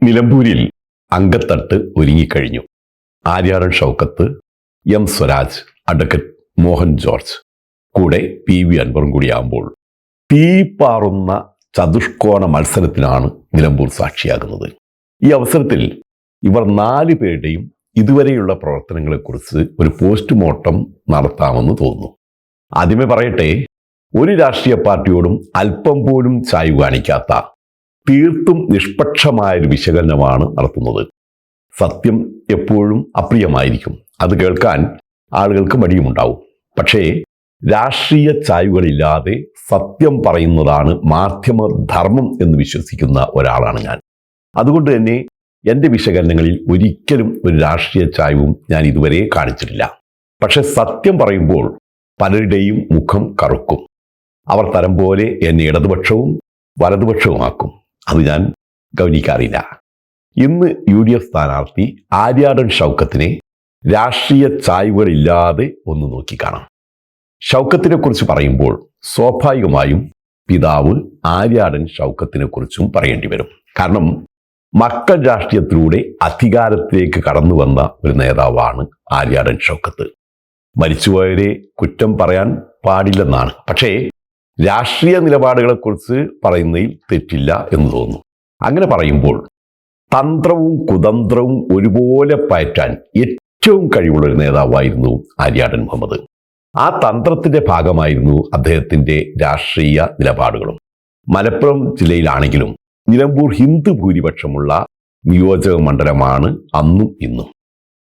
നിലമ്പൂരിൽ അങ്കത്തട്ട് ഒരുങ്ങിക്കഴിഞ്ഞു. ആര്യാടൻ ഷൗക്കത്ത്, എം സ്വരാജ്, അഡ്വക്കേറ്റ് മോഹൻ ജോർജ്, കൂടെ PV അൻവറും കൂടിയാകുമ്പോൾ തീപാറുന്ന ചതുഷ്കോണ മത്സരത്തിനാണ് നിലമ്പൂർ സാക്ഷിയാകുന്നത്. ഈ അവസരത്തിൽ ഇവർ 4 പേരുടെയും ഇതുവരെയുള്ള പ്രവർത്തനങ്ങളെക്കുറിച്ച് ഒരു പോസ്റ്റ്മോർട്ടം നടത്താമെന്ന് തോന്നുന്നു. ആദ്യമേ പറയട്ടെ, ഒരു രാഷ്ട്രീയ പാർട്ടിയോടും അല്പം പോലും ചായ്വ് കാണിക്കാത്ത തീർത്തും നിഷ്പക്ഷമായൊരു വിശകലനമാണ് നടത്തുന്നത്. സത്യം എപ്പോഴും അപ്രിയമായിരിക്കും, അത് കേൾക്കാൻ ആളുകൾക്ക് മടിയുമുണ്ടാവും. പക്ഷേ രാഷ്ട്രീയ ചായ്വുകളില്ലാതെ സത്യം പറയുന്നതാണ് മാധ്യമധർമ്മം എന്ന് വിശ്വസിക്കുന്ന ഒരാളാണ് ഞാൻ. അതുകൊണ്ട് തന്നെ എൻ്റെ വിശകലനങ്ങളിൽ ഒരിക്കലും ഒരു രാഷ്ട്രീയ ചായ്വും ഞാൻ ഇതുവരെ കാണിച്ചിട്ടില്ല. പക്ഷെ സത്യം പറയുമ്പോൾ പലരുടെയും മുഖം കറുക്കും. അവർ തരം പോലെ എന്നെ ഇടതുപക്ഷവും വലതുപക്ഷവുമാക്കും. അത് ഞാൻ ഗൗനിക്കാറില്ല. ഇന്ന് UDF സ്ഥാനാർത്ഥി ആര്യാടൻ ഷൗക്കത്തിനെ രാഷ്ട്രീയ ചായ്വുകളില്ലാതെ ഒന്ന് നോക്കിക്കാണാം. ഷൗക്കത്തിനെ കുറിച്ച് പറയുമ്പോൾ സ്വാഭാവികമായും പിതാവ് ആര്യാടൻ ഷൗക്കത്തിനെ കുറിച്ചും പറയേണ്ടി വരും. കാരണം മക്കൾ രാഷ്ട്രീയത്തിലൂടെ അധികാരത്തിലേക്ക് കടന്നു വന്ന ഒരു നേതാവാണ് ആര്യാടൻ ഷൗക്കത്ത്. മരിച്ചുപോയവരെ കുറ്റം പറയാൻ പാടില്ലെന്നാണ്, പക്ഷേ രാഷ്ട്രീയ നിലപാടുകളെക്കുറിച്ച് പറയുന്നതിൽ തെറ്റില്ല എന്ന് തോന്നുന്നു. അങ്ങനെ പറയുമ്പോൾ തന്ത്രവും കുതന്ത്രവും ഒരുപോലെ പയറ്റാൻ ഏറ്റവും കഴിവുള്ള ഒരു നേതാവായിരുന്നു ആര്യാടൻ മുഹമ്മദ്. ആ തന്ത്രത്തിന്റെ ഭാഗമായിരുന്നു അദ്ദേഹത്തിന്റെ രാഷ്ട്രീയ നിലപാടുകളും. മലപ്പുറം ജില്ലയിലാണെങ്കിലും നിലമ്പൂർ ഹിന്ദു ഭൂരിപക്ഷമുള്ള നിയോജക മണ്ഡലമാണ് അന്നും ഇന്നും.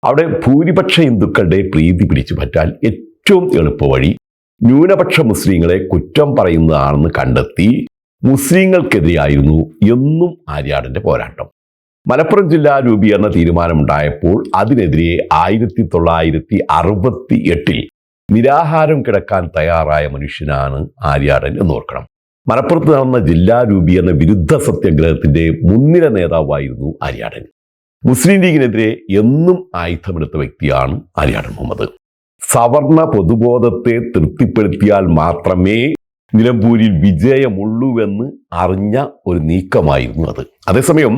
അവിടെ ഭൂരിപക്ഷ ഹിന്ദുക്കളുടെ പ്രീതി പിടിച്ചു പറ്റാൻ ഏറ്റവും എളുപ്പവഴി ന്യൂനപക്ഷ മുസ്ലിങ്ങളെ കുറ്റം പറയുന്നതാണെന്ന് കണ്ടെത്തി മുസ്ലിങ്ങൾക്കെതിരെയായിരുന്നു എന്നും ആര്യാടന്റെ പോരാട്ടം. മലപ്പുറം ജില്ലാ രൂപീകരണ തീരുമാനമുണ്ടായപ്പോൾ അതിനെതിരെ 1968 നിരാഹാരം കിടക്കാൻ തയ്യാറായ മനുഷ്യനാണ് ആര്യാടൻ എന്നോർക്കണം. മലപ്പുറത്ത് നടന്ന ജില്ലാ രൂപീകരണ വിരുദ്ധ സത്യാഗ്രഹത്തിന്റെ മുൻനിര നേതാവായിരുന്നു ആര്യാടൻ. മുസ്ലിം ലീഗിനെതിരെ എന്നും ആയുധമെടുത്ത വ്യക്തിയാണ് ആര്യാടൻ മുഹമ്മദ്. സവർണ പൊതുബോധത്തെ തൃപ്തിപ്പെടുത്തിയാൽ മാത്രമേ നിലമ്പൂരിൽ വിജയമുള്ളൂവെന്ന് അറിഞ്ഞ ഒരു നീക്കമായിരുന്നു അത്. അതേസമയം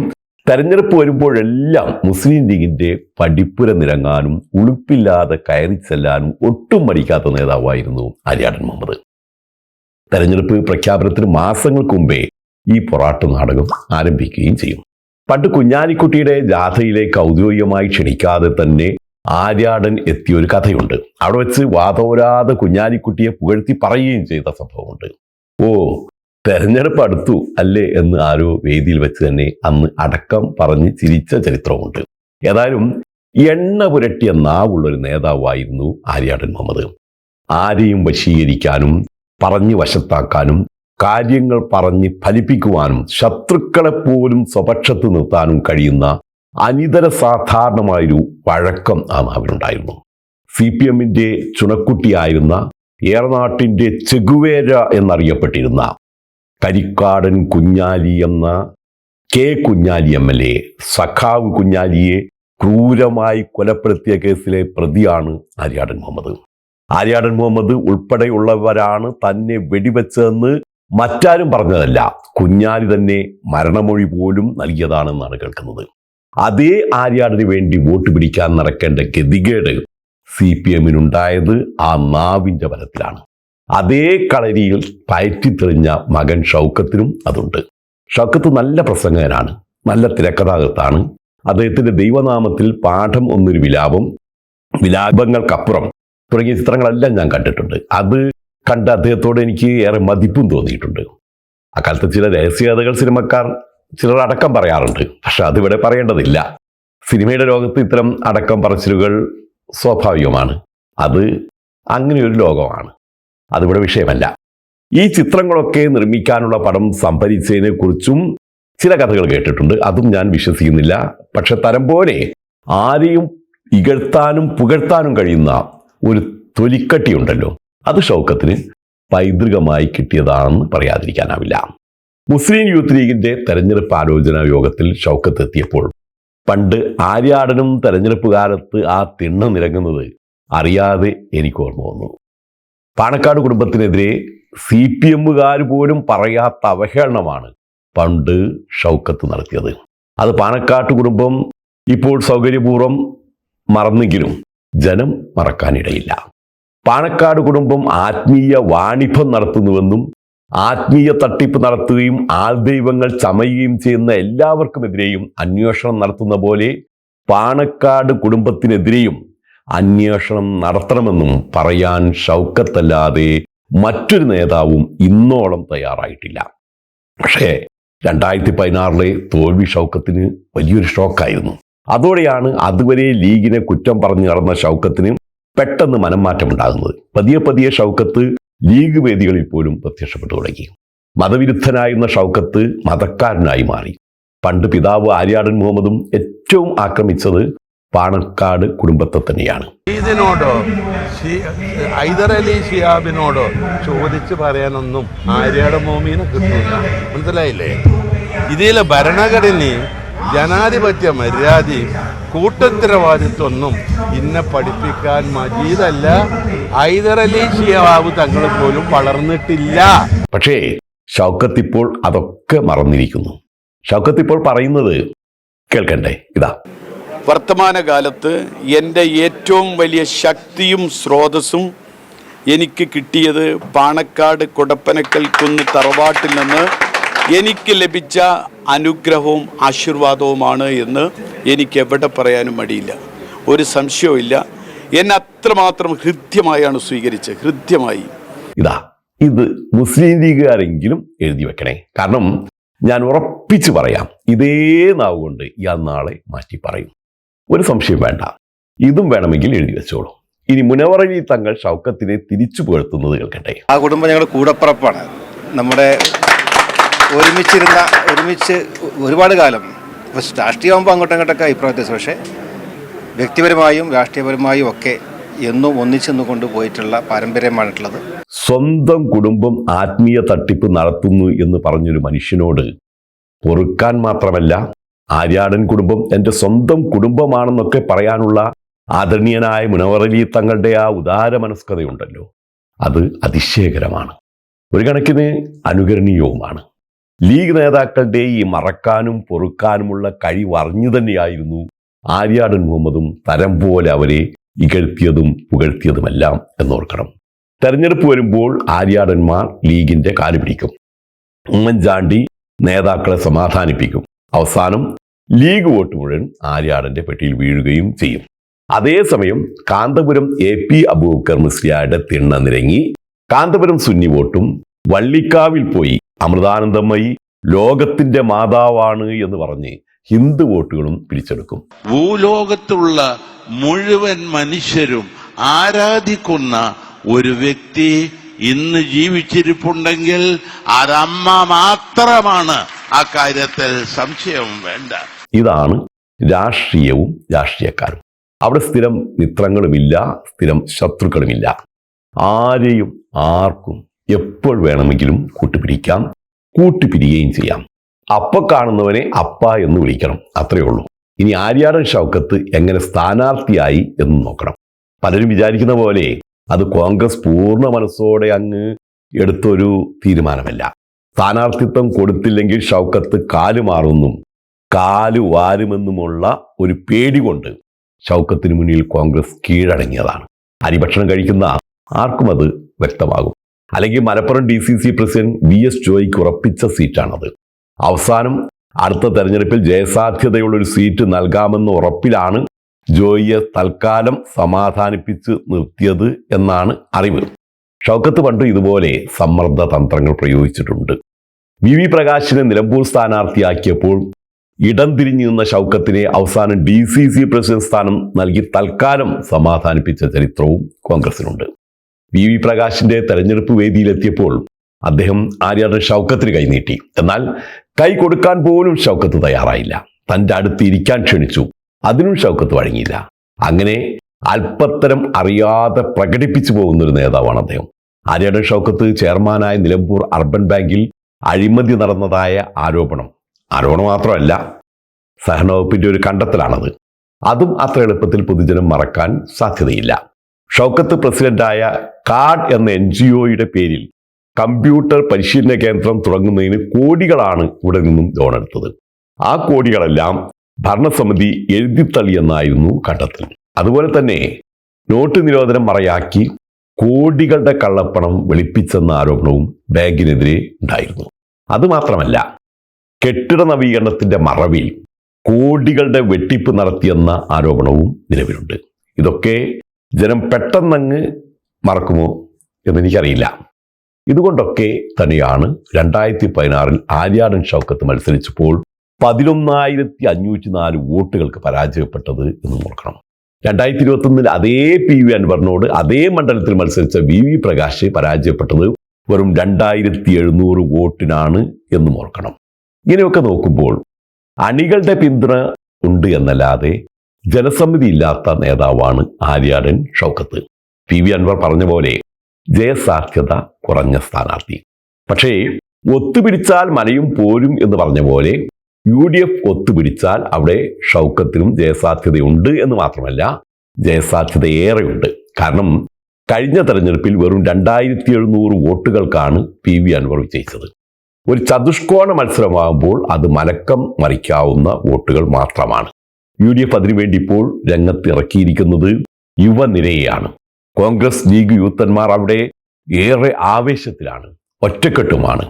തെരഞ്ഞെടുപ്പ് വരുമ്പോഴെല്ലാം മുസ്ലിം ലീഗിന്റെ പടിപ്പുര നിരങ്ങാനും ഉളുപ്പില്ലാതെ കയറി ചെല്ലാനും ഒട്ടും മടിക്കാത്ത നേതാവായിരുന്നു ആര്യാടൻ മുഹമ്മദ്. തെരഞ്ഞെടുപ്പ് പ്രഖ്യാപനത്തിന് മാസങ്ങൾക്ക് മുമ്പേ ഈ പൊറാട്ട് നാടകം ആരംഭിക്കുകയും ചെയ്യും. പണ്ട് കുഞ്ഞാലിക്കുട്ടിയുടെ ജാഥയിലേക്ക് ഔദ്യോഗികമായി ക്ഷണിക്കാതെ തന്നെ ആര്യാടൻ എത്തിയൊരു കഥയുണ്ട്. അവിടെ വെച്ച് വാതോരാതെ കുഞ്ഞാലിക്കുട്ടിയെ പുകഴ്ത്തി പറയുകയും ചെയ്ത സംഭവമുണ്ട്. ഓ, തെരഞ്ഞെടുപ്പ് അടുത്തു അല്ലേ എന്ന് ആരോ വേദിയിൽ വെച്ച് തന്നെ അന്ന് അടക്കം പറഞ്ഞ് ചിരിച്ച ചരിത്രമുണ്ട്. ഏതായാലും എണ്ണ പുരട്ടിയ നാവുള്ളൊരു നേതാവായിരുന്നു ആര്യാടൻ മുഹമ്മദ്. ആരെയും വശീകരിക്കാനും പറഞ്ഞ് വശത്താക്കാനും കാര്യങ്ങൾ പറഞ്ഞ് ഫലിപ്പിക്കുവാനും ശത്രുക്കളെപ്പോലും സ്വപക്ഷത്ത് നിർത്താനും കഴിയുന്ന അനിതര സാധാരണമായൊരു വഴക്കം ആ നാവിനുണ്ടായിരുന്നു. CPMന്റെ ചുണക്കുട്ടിയായിരുന്ന ഏറനാട്ടിന്റെ ചെഗുവേര എന്നറിയപ്പെട്ടിരുന്ന കരിക്കാടൻ കുഞ്ഞാലി എന്ന K കുഞ്ഞാലി MLA സഖാവ് കുഞ്ഞാലിയെ ക്രൂരമായി കൊലപ്പെടുത്തിയ കേസിലെ പ്രതിയാണ് ആര്യാടൻ മുഹമ്മദ്. ആര്യാടൻ മുഹമ്മദ് ഉൾപ്പെടെയുള്ളവരാണ് തന്നെ വെടിവെച്ചതെന്ന് മറ്റാരും പറഞ്ഞതല്ല, കുഞ്ഞാലി തന്നെ മരണമൊഴി പോലും നൽകിയതാണെന്നാണ് കേൾക്കുന്നത്. അതേ ആര്യാടന് വേണ്ടി വോട്ട് പിടിക്കാൻ നടക്കേണ്ട ഗതികേട് CPMനുണ്ടായത് ആ നാവിൻ്റെ ബലത്തിലാണ്. അതേ കളരിയിൽ പയറ്റിത്തെറിഞ്ഞ മകൻ ഷൗക്കത്തിനും അതുണ്ട്. ഷൗക്കത്ത് നല്ല പ്രസംഗകനാണ്, നല്ല തിരക്കഥാകൃത്താണ്. അദ്ദേഹത്തിന്റെ ദൈവനാമത്തിൽ പാഠം ഒന്നൊരു വിലാപം, വിലാപങ്ങൾക്കപ്പുറം തുടങ്ങിയ ചിത്രങ്ങളെല്ലാം ഞാൻ കണ്ടിട്ടുണ്ട്. അത് കണ്ട് അദ്ദേഹത്തോട് എനിക്ക് ഏറെ മതിപ്പും തോന്നിയിട്ടുണ്ട്. അക്കാലത്ത് ചില രഹസ്യകഥകൾ സിനിമക്കാർ ചിലർ അടക്കം പറയാറുണ്ട്, പക്ഷെ അതിവിടെ പറയേണ്ടതില്ല. സിനിമയുടെ ലോകത്ത് ഇത്തരം അടക്കം പറച്ചിലുകൾ സ്വാഭാവികമാണ്. അത് അങ്ങനെയൊരു ലോകമാണ്, അതിവിടെ വിഷയമല്ല. ഈ ചിത്രങ്ങളൊക്കെ നിർമ്മിക്കാനുള്ള പണം സംഭരിച്ചതിനെ കുറിച്ചും ചില കഥകൾ കേട്ടിട്ടുണ്ട്. അതും ഞാൻ വിശ്വസിക്കുന്നില്ല. പക്ഷെ തരം പോലെ ആരെയും ഇകഴ്ത്താനും പുകഴ്ത്താനും കഴിയുന്ന ഒരു തൊലിക്കട്ടിയുണ്ടല്ലോ, അത് ഷൗക്കത്തിന് പൈതൃകമായി കിട്ടിയതാണെന്ന് പറയാതിരിക്കാനാവില്ല. മുസ്ലിം യൂത്ത് ലീഗിന്റെ തെരഞ്ഞെടുപ്പ് ആലോചനാ യോഗത്തിൽ ഷൗക്കത്ത് എത്തിയപ്പോൾ പണ്ട് ആര്യാടനും തെരഞ്ഞെടുപ്പ് കാലത്ത് ആ തിണ്ണ നിരങ്ങുന്നത് അറിയാതെ എനിക്ക് ഓർമ്മ വന്നു. പാണക്കാട് കുടുംബത്തിനെതിരെ CPMകാർ പോലും പറയാത്ത അവഹേളനമാണ് പണ്ട് ഷൗക്കത്ത് നടത്തിയത്. അത് പാണക്കാട് കുടുംബം ഇപ്പോൾ സൗകര്യപൂർവ്വം മറന്നെങ്കിലും ജനം മറക്കാനിടയില്ല. പാണക്കാട് കുടുംബം ആത്മീയ വാണിഭം നടത്തുന്നുവെന്നും ആത്മീയ തട്ടിപ്പ് നടത്തുകയും ആൾദൈവങ്ങൾ ചമയുകയും ചെയ്യുന്ന എല്ലാവർക്കുമെതിരെയും അന്വേഷണം നടത്തുന്ന പോലെ പാണക്കാട് കുടുംബത്തിനെതിരെയും അന്വേഷണം നടത്തണമെന്നും പറയാൻ ഷൗക്കത്തല്ലാതെ മറ്റൊരു നേതാവും ഇന്നോളം തയ്യാറായിട്ടില്ല. പക്ഷേ 2016 തോൽവി ഷൗക്കത്തിന് വലിയൊരു ഷോക്കായിരുന്നു. അതോടെയാണ് അതുവരെ ലീഗിനെ കുറ്റം പറഞ്ഞു നടന്ന ഷൗക്കത്തിന് പെട്ടെന്ന് മനംമാറ്റമുണ്ടാകുന്നത്. പതിയെ പതിയെ ഷൗക്കത്ത് ലീഗ് വേദികളിൽ പോലും പ്രത്യക്ഷപ്പെട്ടു തുടങ്ങി. മതവിരുദ്ധനായിരുന്ന ഷൗക്കത്ത് മതക്കാരനായി മാറി. പണ്ട് പിതാവ് ആര്യാടൻ മുഹമ്മദും ഏറ്റവും ആക്രമിച്ചത് പാണക്കാട് കുടുംബത്തെ തന്നെയാണ്. ഇതിനോടോ ഹൈദരലി ശിഹാബിനോടോ ചോദിച്ചു പറയാനൊന്നും ആര്യാടൻ മോമീനെ കിട്ടില്ല. മനസ്സിലായില്ലേ? ഇതിലെ ഭരണഘടനയും ജനാധിപത്യ മര്യാദയും കൂട്ടുത്തരവാദിത്വമൊന്നും ഇന്നെ പഠിപ്പിക്കാൻ മജീദല്ല ഹൈദരലി ശിഹാബ് തങ്ങൾ പോലും വളർന്നിട്ടില്ല. പക്ഷേ ഷൗക്കത്ത് ഇപ്പോൾ അതൊക്കെ മറന്നിരിക്കുന്നു. ഷൗക്കത്ത് ഇപ്പോൾ പറയുന്നത് കേൾക്കണ്ടേ? ഇതാ: വർത്തമാനകാലത്ത് എൻ്റെ ഏറ്റവും വലിയ ശക്തിയും സ്രോതസ്സും എനിക്ക് കിട്ടിയത് പാണക്കാട് കൊടപ്പനക്കൽ കുന്ന് തറവാട്ടിൽ നിന്ന് എനിക്ക് ലഭിച്ച അനുഗ്രഹവും ആശീർവാദവുമാണ് എന്ന് എനിക്ക് എവിടെ പറയാനും മടിയില്ല. ഒരു സംശയവുമില്ല. എന്നെ അത്രമാത്രം ഹൃദ്യമായാണ് സ്വീകരിച്ചത്. ഹൃദ്യമായി. ഇത് മുസ്ലിം ലീഗുകാരെങ്കിലും എഴുതി വെക്കണേ. കാരണം ഞാൻ ഉറപ്പിച്ചു പറയാം, ഇതേ നാവ് കൊണ്ട് ഇയാൾ നാളെ മാറ്റി പറയും. ഒരു സംശയം വേണ്ട. ഇതും വേണമെങ്കിൽ എഴുതി വെച്ചോളൂ. ഇനി മുനവറലി തങ്ങൾ ഷൗക്കത്തിനെ തിരിച്ചു പുകഴ്ത്തുന്നത് കേൾക്കട്ടെ. ആ കുടുംബം ഞങ്ങളുടെ കൂടപ്പിറപ്പാണ്. നമ്മുടെ ഒരുമിച്ച് ഒരുപാട് കാലം രാഷ്ട്രീയമാകുമ്പോൾ അങ്ങോട്ടും ഇങ്ങോട്ടൊക്കെ അഭിപ്രായ വ്യത്യാസം, പക്ഷേ വ്യക്തിപരമായും രാഷ്ട്രീയപരമായും ഒക്കെ എന്നും ഒന്നിച്ചെന്ന് കൊണ്ടുപോയിട്ടുള്ള പാരമ്പര്യമായിട്ടുള്ളത്. സ്വന്തം കുടുംബം ആത്മീയ തട്ടിപ്പ് നടത്തുന്നു എന്ന് പറഞ്ഞൊരു മനുഷ്യനോട് പൊറുക്കാൻ മാത്രമല്ല, ആര്യാടൻ കുടുംബം എൻ്റെ സ്വന്തം കുടുംബമാണെന്നൊക്കെ പറയാനുള്ള ആദരണീയനായ മുനവറലി തങ്ങളുടെ ആ ഉദാരമനസ്കതയുണ്ടല്ലോ, അത് അതിശയകരമാണ്. ഒരു കണക്കിന് അനുകരണീയവുമാണ്. ലീഗ് നേതാക്കളുടെ ഈ മറക്കാനും പൊറുക്കാനുമുള്ള കഴിവ് അറിഞ്ഞു തന്നെയായിരുന്നു ആര്യാടൻ മുഹമ്മദും തരം പോലെ അവരെ ഇകഴ്ത്തിയതും പുകഴ്ത്തിയതുമെല്ലാം എന്നോർക്കണം. തെരഞ്ഞെടുപ്പ് വരുമ്പോൾ ആര്യാടന്മാർ ലീഗിന്റെ കാല് പിടിക്കും. ഉമ്മൻചാണ്ടി നേതാക്കളെ സമാധാനിപ്പിക്കും. അവസാനം ലീഗ് വോട്ട് മുഴുവൻ ആര്യാടന്റെ പെട്ടിയിൽ വീഴുകയും ചെയ്യും. അതേസമയം കാന്തപുരം AP അബൂബക്കർ മുസ്ലിയാരുടെ തിണ്ണ നിരങ്ങി കാന്തപുരം സുന്നി വോട്ടും വള്ളിക്കാവിൽ പോയി അമൃതാനന്ദമയി ലോകത്തിന്റെ മാതാവാണ് എന്ന് പറഞ്ഞ് ഹിന്ദു വോട്ടുകളും പിടിച്ചെടുക്കും. ഭൂലോകത്തുള്ള മുഴുവൻ മനുഷ്യരും ആരാധിക്കുന്ന ഒരു വ്യക്തി ഇന്ന് ജീവിച്ചിരിപ്പുണ്ടെങ്കിൽ അതമ്മ മാത്രമാണ്. ആ കാര്യത്തിൽ സംശയം വേണ്ട. ഇതാണ് രാഷ്ട്രീയവും രാഷ്ട്രീയക്കാരും. അവിടെ സ്ഥിരം മിത്രങ്ങളുമില്ല, സ്ഥിരം ശത്രുക്കളുമില്ല. ആരെയും ആർക്കും എപ്പോൾ വേണമെങ്കിലും കൂട്ടുപിടിക്കാം, കൂട്ടുപിരിയുകയും ചെയ്യാം. അപ്പ കാണുന്നവനെ അപ്പ എന്ന് വിളിക്കണം, അത്രയേ ഉള്ളൂ. ഇനി ആര്യാടൻ ഷൗക്കത്ത് എങ്ങനെ സ്ഥാനാർത്ഥിയായി എന്ന് നോക്കണം. പലരും വിചാരിക്കുന്ന പോലെ അത് കോൺഗ്രസ് പൂർണ്ണ മനസ്സോടെ അങ്ങ് എടുത്തൊരു തീരുമാനമല്ല. സ്ഥാനാർത്ഥിത്വം കൊടുത്തില്ലെങ്കിൽ ഷൗക്കത്ത് കാലുമാറുമെന്നും കാല് വാരുമെന്നുമുള്ള ഒരു പേടി കൊണ്ട് ഷൗക്കത്തിന് മുന്നിൽ കോൺഗ്രസ് കീഴടങ്ങിയതാണ്. അരിഭക്ഷണം കഴിക്കുന്ന ആർക്കും അത് വ്യക്തമാകും. അല്ലെങ്കിൽ മലപ്പുറം DCC പ്രസിഡന്റ് VS ജോയിക്ക് ഉറപ്പിച്ച സീറ്റാണത്. അവസാനം അടുത്ത തെരഞ്ഞെടുപ്പിൽ ജയസാധ്യതയുള്ളൊരു സീറ്റ് നൽകാമെന്ന ഉറപ്പിലാണ് ജോയിയെ തൽക്കാലം സമാധാനിപ്പിച്ച് നിർത്തിയത് എന്നാണ് അറിവ്. ഷൗക്കത്ത് പണ്ട് ഇതുപോലെ സമ്മർദ്ദ തന്ത്രങ്ങൾ പ്രയോഗിച്ചിട്ടുണ്ട്. VV പ്രകാശിനെ നിലമ്പൂർ സ്ഥാനാർത്ഥിയാക്കിയപ്പോൾ ഇടം തിരിഞ്ഞു നിന്ന ഷൗക്കത്തിനെ അവസാനം DCC പ്രസിഡന്റ് സ്ഥാനം നൽകി തൽക്കാലം സമാധാനിപ്പിച്ച ചരിത്രവും കോൺഗ്രസിനുണ്ട്. VV പ്രകാശിന്റെ തെരഞ്ഞെടുപ്പ് വേദിയിലെത്തിയപ്പോൾ അദ്ദേഹം ആര്യാടൻ ഷൗക്കത്തിന് കൈനീട്ടി. എന്നാൽ കൈ കൊടുക്കാൻ പോലും ഷൗക്കത്ത് തയ്യാറായില്ല. തൻ്റെ അടുത്ത് ഇരിക്കാൻ ക്ഷണിച്ചു, അതിനും ഷൗക്കത്ത് വഴങ്ങിയില്ല. അങ്ങനെ അല്പത്തരം അറിയാതെ പ്രകടിപ്പിച്ചു പോകുന്നൊരു നേതാവാണ് അദ്ദേഹം. ആര്യാടൻ ഷൗക്കത്ത് ചെയർമാനായ നിലമ്പൂർ അർബൻ ബാങ്കിൽ അഴിമതി നടന്നതായ ആരോപണം മാത്രമല്ല, സഹകരണ വകുപ്പിന്റെ ഒരു കണ്ടെത്തലാണത്. അതും അത്ര എളുപ്പത്തിൽ പൊതുജനം മറക്കാൻ സാധ്യതയില്ല. ഷൗക്കത്ത് പ്രസിഡന്റായ കാർഡ് എന്ന NGOയുടെ പേരിൽ കമ്പ്യൂട്ടർ പരിശീലന കേന്ദ്രം തുടങ്ങുന്നതിന് കോടികളാണ് ഇവിടെ നിന്നും ലോൺ എടുത്തത്. ആ കോടികളെല്ലാം ഭരണസമിതി എഴുതിത്തള്ളിയെന്നായിരുന്നു കണ്ടെത്തൽ. അതുപോലെ തന്നെ നോട്ട് നിരോധനം മറയാക്കി കോടികളുടെ കള്ളപ്പണം വെളുപ്പിച്ചെന്ന ആരോപണവും ബാങ്കിനെതിരെ ഉണ്ടായിരുന്നു. അതുമാത്രമല്ല, കെട്ടിട നവീകരണത്തിന്റെ മറവിൽ കോടികളുടെ വെട്ടിപ്പ് നടത്തിയെന്ന ആരോപണവും നിലവിലുണ്ട്. ഇതൊക്കെ ജനം പെട്ടെന്നങ്ങ് മറക്കുമോ എന്നെനിക്കറിയില്ല. ഇതുകൊണ്ടൊക്കെ തന്നെയാണ് 2016 ആര്യാടൻ ഷൗക്കത്ത് മത്സരിച്ചപ്പോൾ 11,504 വോട്ടുകൾക്ക് പരാജയപ്പെട്ടത് എന്ന് ഓർക്കണം. 2021 അതേ PV അൻവറിനോട് അതേ മണ്ഡലത്തിൽ മത്സരിച്ച VV പ്രകാശ് പരാജയപ്പെട്ടത് വെറും 2,700 വോട്ടിനാണ് എന്നും ഓർക്കണം. ഇങ്ങനെയൊക്കെ നോക്കുമ്പോൾ അണികളുടെ പിന്തുണ ഉണ്ട് എന്നല്ലാതെ ജനസമ്മതി ഇല്ലാത്ത നേതാവാണ് ആര്യാടൻ ഷൗക്കത്ത്. PV അൻവർ പറഞ്ഞ പോലെ ജയസാധ്യത കുറഞ്ഞ സ്ഥാനാർത്ഥി. പക്ഷേ ഒത്തുപിടിച്ചാൽ മനയും പോരും എന്ന് പറഞ്ഞ പോലെ UDF ഒത്തുപിടിച്ചാൽ അവിടെ ഷൗക്കത്തിനും ജയസാധ്യതയുണ്ട് എന്ന് മാത്രമല്ല, ജയസാധ്യത ഏറെയുണ്ട്. കാരണം കഴിഞ്ഞ തെരഞ്ഞെടുപ്പിൽ വെറും 2,700 വോട്ടുകൾക്കാണ് PV അൻവർ വിജയിച്ചത്. ഒരു ചതുഷ്കോണ മത്സരമാകുമ്പോൾ അത് മലക്കം മറിക്കാവുന്ന വോട്ടുകൾ മാത്രമാണ്. UDF അതിനുവേണ്ടി ഇപ്പോൾ രംഗത്ത് ഇറക്കിയിരിക്കുന്നത് യുവനിരയെയാണ്. കോൺഗ്രസ് ലീഗ് യൂത്തന്മാർ അവിടെ ഏറെ ആവേശത്തിലാണ്, ഒറ്റക്കെട്ടുമാണ്.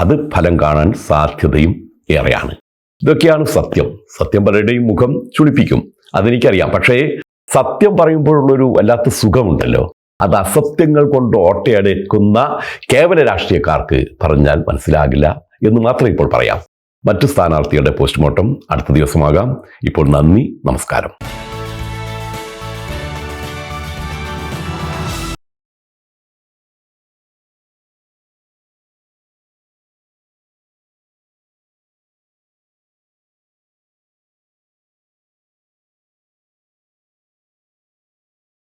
അത് ഫലം കാണാൻ സാധ്യതയും ഏറെയാണ്. ഇതൊക്കെയാണ് സത്യം. സത്യം പലരുടെയും മുഖം ചുളിപ്പിക്കും, അതെനിക്കറിയാം. പക്ഷേ സത്യം പറയുമ്പോഴുള്ളൊരു വല്ലാത്ത സുഖമുണ്ടല്ലോ, അത് അസത്യങ്ങൾ കൊണ്ട് ഓട്ടയടക്കുന്ന കേവല രാഷ്ട്രീയക്കാർക്ക് പറഞ്ഞാൽ മനസ്സിലാകില്ല എന്ന് മാത്രം ഇപ്പോൾ പറയാം. മറ്റു സ്ഥാനാർത്ഥികളുടെ പോസ്റ്റ്മോർട്ടം അടുത്ത ദിവസമാകാം. ഇപ്പോൾ നന്ദി, നമസ്കാരം.